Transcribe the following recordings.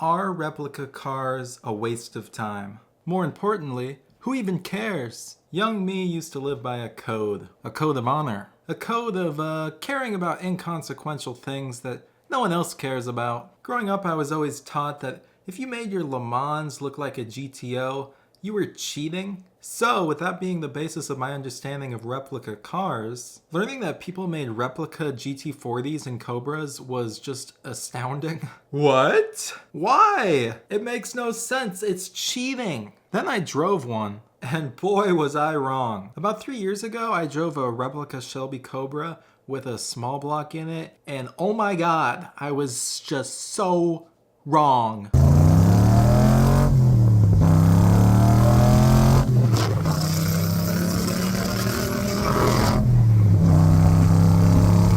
Are replica cars a waste of time? More importantly, who even cares? Young me used to live by a code of honor, a code of caring about inconsequential things that no one else cares about. Growing up, I was always taught that if you made your Le Mans look like a GTO, you were cheating. So, with that being the basis of my understanding of replica cars, learning that people made replica GT40s and Cobras was just astounding. What? Why? It makes no sense. It's cheating. Then I drove one, and boy was I wrong. About 3 years ago, I drove a replica Shelby Cobra with a small block in it, and oh my god, I was just so wrong.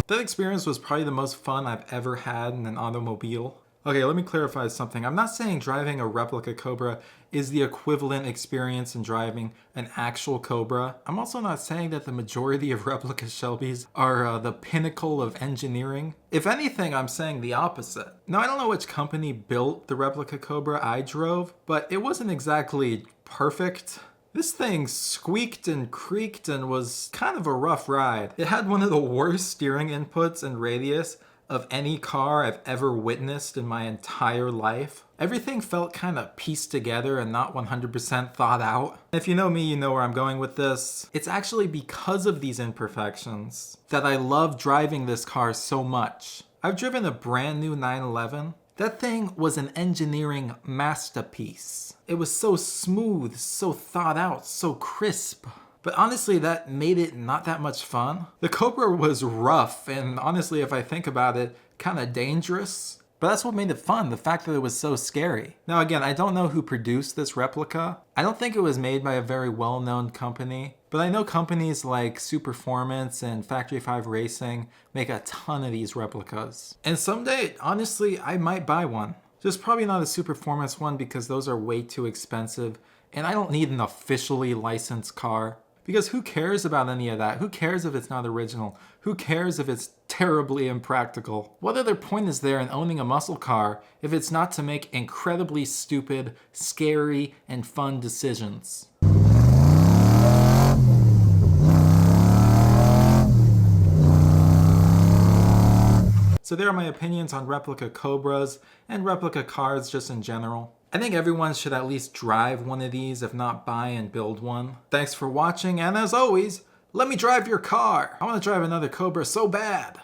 That experience was probably the most fun I've ever had in an automobile. Okay, let me clarify something. I'm not saying driving a replica Cobra is the equivalent experience in driving an actual Cobra. I'm also not saying that the majority of replica Shelbys are the pinnacle of engineering. If anything, I'm saying the opposite. Now, I don't know which company built the replica Cobra I drove, but it wasn't exactly perfect. This thing squeaked and creaked and was kind of a rough ride. It had one of the worst steering inputs and radius of any car I've ever witnessed in my entire life. Everything felt kind of pieced together and not 100% thought out. If you know me, you know where I'm going with this. It's actually because of these imperfections that I love driving this car so much. I've driven a brand new 911. That thing was an engineering masterpiece. It was so smooth, so thought out, so crisp. But honestly, that made it not that much fun. The Cobra was rough, and honestly, if I think about it, kind of dangerous. But that's what made it fun, the fact that it was so scary. Now again, I don't know who produced this replica. I don't think it was made by a very well-known company, but I know companies like Superformance and Factory 5 Racing make a ton of these replicas. And someday, honestly, I might buy one. Just probably not a Superformance one because those are way too expensive, and I don't need an officially licensed car. Because who cares about any of that? Who cares if it's not original? Who cares if it's terribly impractical? What other point is there in owning a muscle car if it's not to make incredibly stupid, scary, and fun decisions? So there are my opinions on replica Cobras and replica cars just in general. I think everyone should at least drive one of these, if not buy and build one. Thanks for watching, and as always, let me drive your car. I want to drive another Cobra so bad.